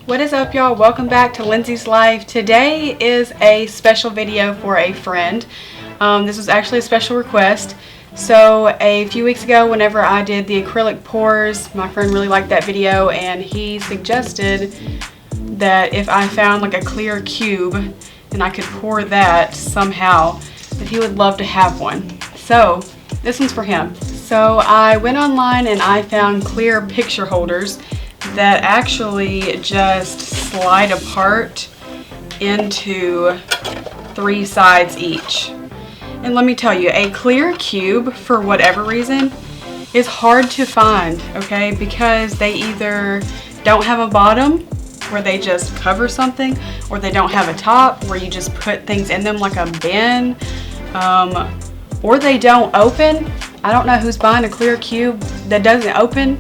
What is up, y'all? Welcome back to Lindsay's Life. Today is a special video for a friend. This was actually a special request. So a few weeks ago, whenever I did the acrylic pours, my friend really liked that video and he suggested that if I found like a clear cube and I could pour that somehow, that he would love to have one. So this one's for him. So I went online and I found clear picture holders that actually just slide apart into 3 sides each. And let me tell you, a clear cube, for whatever reason, is hard to find, okay? Because they either don't have a bottom where they just cover something, or they don't have a top where you just put things in them like a bin, or they don't open. I don't know who's buying a clear cube that doesn't open,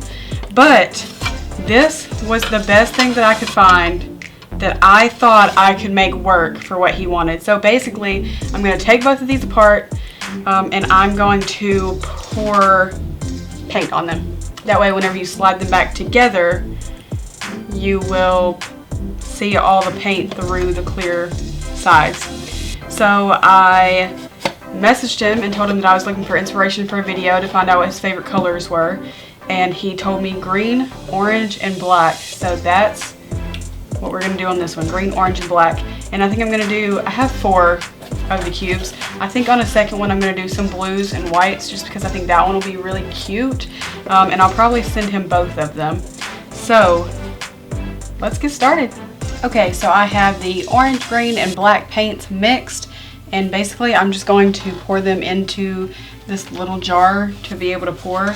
but this was the best thing that I could find that I thought I could make work for what he wanted. So basically, I'm going to take both of these apart and I'm going to pour paint on them. That way, whenever you slide them back together, you will see all the paint through the clear sides. So I messaged him and told him that I was looking for inspiration for a video to find out what his favorite colors were. And he told me green, orange, and black. So that's what we're gonna do on this one, green, orange, and black. And I think I'm gonna do, I have 4 of the cubes. I think on a second one I'm gonna do some blues and whites just because I think that one will be really cute. And I'll probably send him both of them. So let's get started. Okay, so I have the orange, green, and black paints mixed. And basically I'm just going to pour them into this little jar to be able to pour.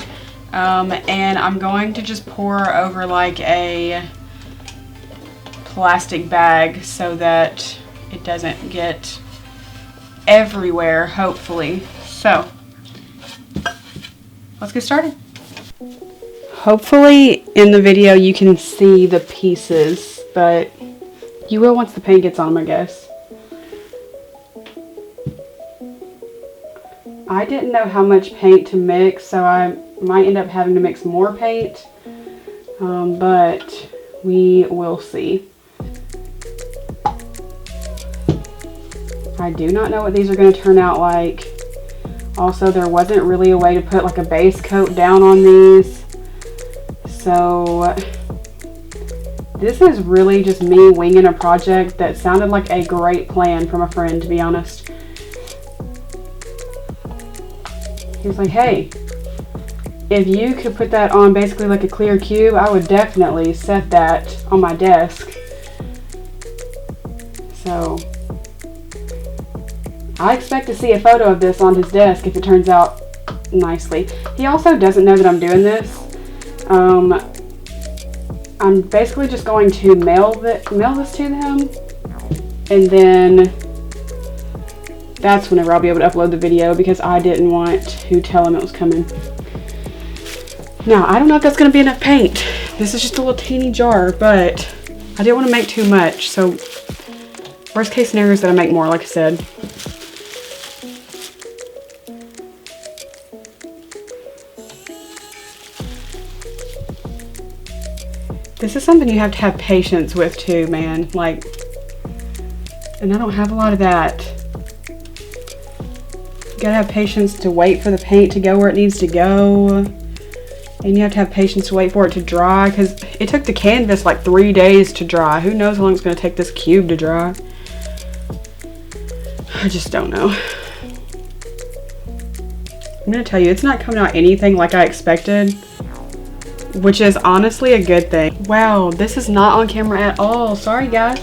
And I'm going to just pour over like a plastic bag so that it doesn't get everywhere, hopefully. So let's get started. Hopefully in the video you can see the pieces, but you will once the paint gets on them, I guess. I didn't know how much paint to mix, so I might end up having to mix more paint, but we will see. I do not know what these are going to turn out like. Also, there wasn't really a way to put like a base coat down on these, so this is really just me winging a project that sounded like a great plan from a friend, to be honest. He was like, hey, if you could put that on basically like a clear cube, I would definitely set that on my desk. So I expect to see a photo of this on his desk if it turns out nicely. He also doesn't know that I'm doing this. I'm basically just going to mail this to them, and then that's whenever I'll be able to upload the video, because I didn't want to tell him it was coming. Now, I don't know if that's going to be enough paint. This is just a little teeny jar, but I didn't want to make too much. So worst case scenario is that I make more, like I said. This is something you have to have patience with too, man. Like, and I don't have a lot of that. You gotta have patience to wait for the paint to go where it needs to go. And you have to have patience to wait for it to dry, because it took the canvas like 3 days to dry. Who knows how long it's gonna take this cube to dry? I just don't know. I'm gonna tell you, it's not coming out anything like I expected, which is honestly a good thing. Wow, this is not on camera at all. Sorry, guys.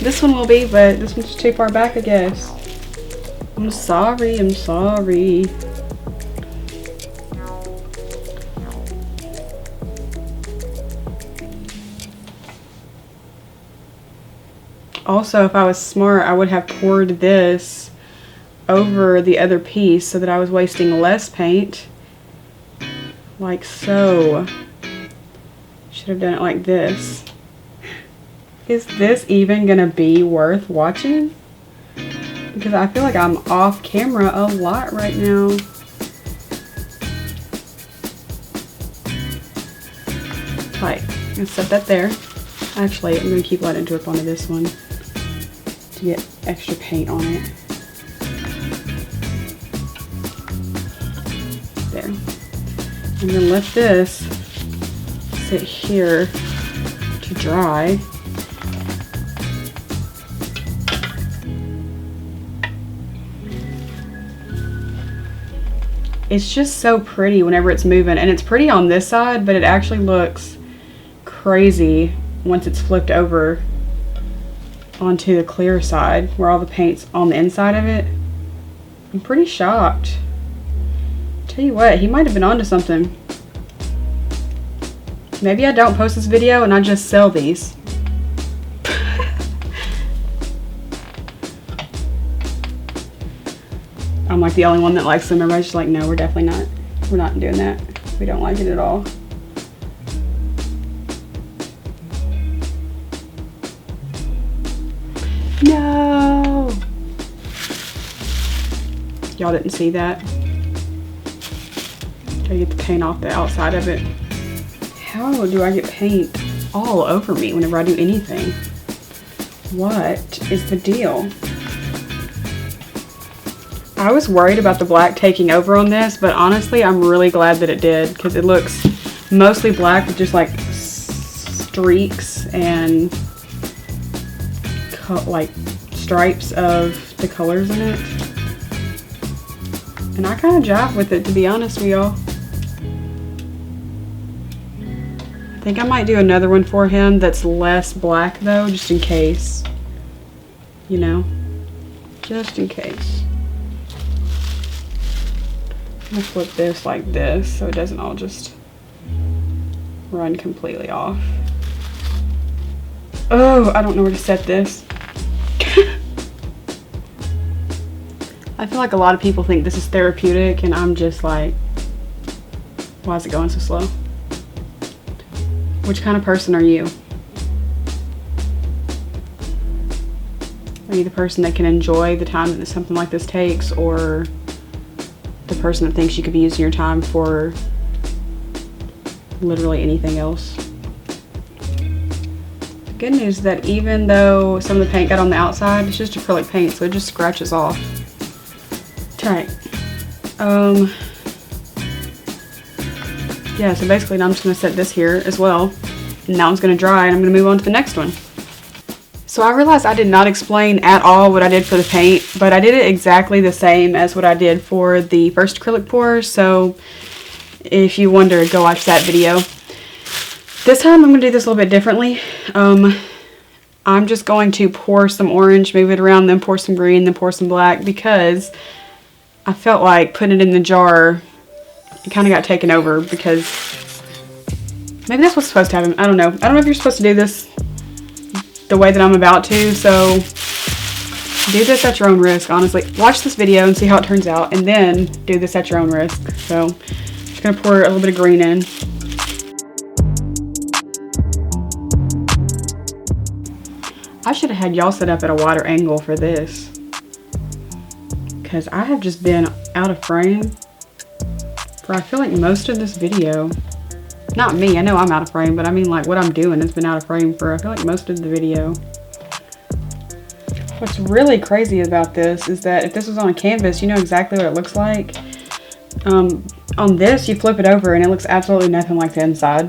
This one will be, but this one's just too far back, I guess. I'm sorry, I'm sorry. Also, if I was smart, I would have poured this over the other piece so that I was wasting less paint. Like so. Should have done it like this. Is this even gonna be worth watching? Because I feel like I'm off camera a lot right now. Like, I'm gonna set that there. Actually, I'm gonna keep letting it drip onto this one to get extra paint on it. There. I'm gonna let this sit here to dry. It's just so pretty whenever it's moving, and it's pretty on this side, but it actually looks crazy once it's flipped over onto the clear side where all the paint's on the inside of it. I'm pretty shocked. Tell you what, he might have been onto something. Maybe I don't post this video and I just sell these. I'm like the only one that likes them. Everybody's just like, no, we're definitely not. We're not doing that. We don't like it at all. No! Y'all didn't see that. Gotta get the paint off the outside of it. How do I get paint all over me whenever I do anything? What is the deal? I was worried about the black taking over on this, but honestly, I'm really glad that it did, because it looks mostly black with just like streaks and like stripes of the colors in it. And I kind of jive with it, to be honest with y'all. I think I might do another one for him that's less black though, just in case. You know, just in case. I'm gonna flip this like this so it doesn't all just run completely off. Oh, I don't know where to set this. I feel like a lot of people think this is therapeutic, and I'm just like, why is it going so slow? Which kind of person are you? Are you the person that can enjoy the time that something like this takes, or the person that thinks you could be using your time for literally anything else? The good news is that even though some of the paint got on the outside, it's just acrylic paint, so it just scratches off. Right. Yeah, so basically now I'm just going to set this here as well. And now it's going to dry, and I'm going to move on to the next one. So I realized I did not explain at all what I did for the paint, but I did it exactly the same as what I did for the first acrylic pour. So if you wonder, go watch that video. This time I'm going to do this a little bit differently. I'm just going to pour some orange, move it around, then pour some green, then pour some black, because I felt like putting it in the jar, it kind of got taken over, because maybe that's what's supposed to happen. I don't know. I don't know if you're supposed to do this the way that I'm about to, so do this at your own risk, honestly. Watch this video and see how it turns out, and then do this at your own risk. So I'm just going to pour a little bit of green in. I should have had y'all set up at a wider angle for this, because I have just been out of frame for I feel like most of this video. Not me, I know I'm out of frame, but I mean like what I'm doing has been out of frame for I feel like most of the video. What's really crazy about this is that if this was on a canvas, you know exactly what it looks like. On this, you flip it over and it looks absolutely nothing like the inside,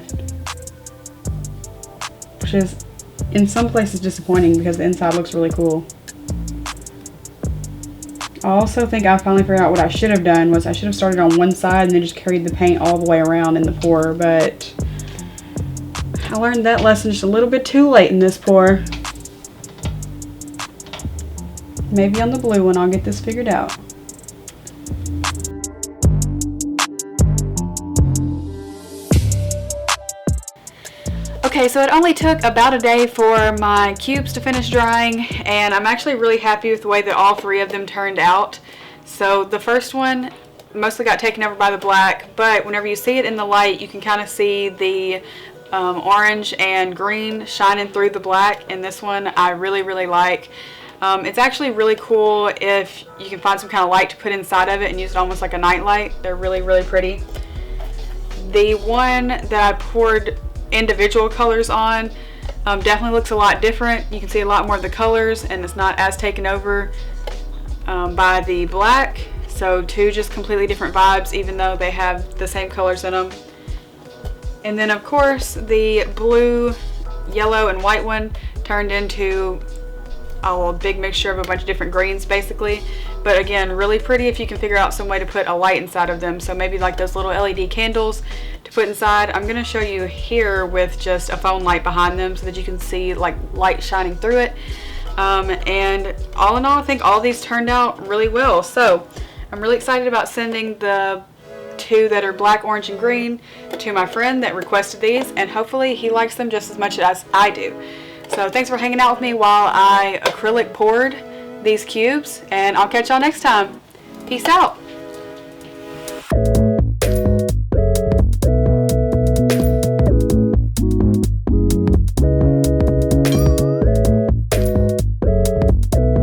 which is in some places disappointing, because the inside looks really cool. I also think I finally figured out what I should have done was I should have started on one side and then just carried the paint all the way around in the pour, but I learned that lesson just a little bit too late in this pour. Maybe on the blue one I'll get this figured out. Okay, so it only took about a day for my cubes to finish drying, and I'm actually really happy with the way that all three of them turned out. So the first one mostly got taken over by the black, but whenever you see it in the light, you can kind of see the orange and green shining through the black, and this one I really, really like. It's actually really cool if you can find some kind of light to put inside of it and use it almost like a night light. They're really, really pretty. The one that I poured individual colors on, definitely looks a lot different. You can see a lot more of the colors, and it's not as taken over by the black. So two just completely different vibes, even though they have the same colors in them. And then of course the blue, yellow, and white one turned into a big mixture of a bunch of different greens basically. But again, really pretty if you can figure out some way to put a light inside of them. So maybe like those little LED candles to put inside. I'm going to show you here with just a phone light behind them so that you can see like light shining through it. And all in all, I think all these turned out really well. So I'm really excited about sending the two that are black, orange, and green to my friend that requested these, and hopefully he likes them just as much as I do. So thanks for hanging out with me while I acrylic poured these cubes, and I'll catch y'all next time. Peace out.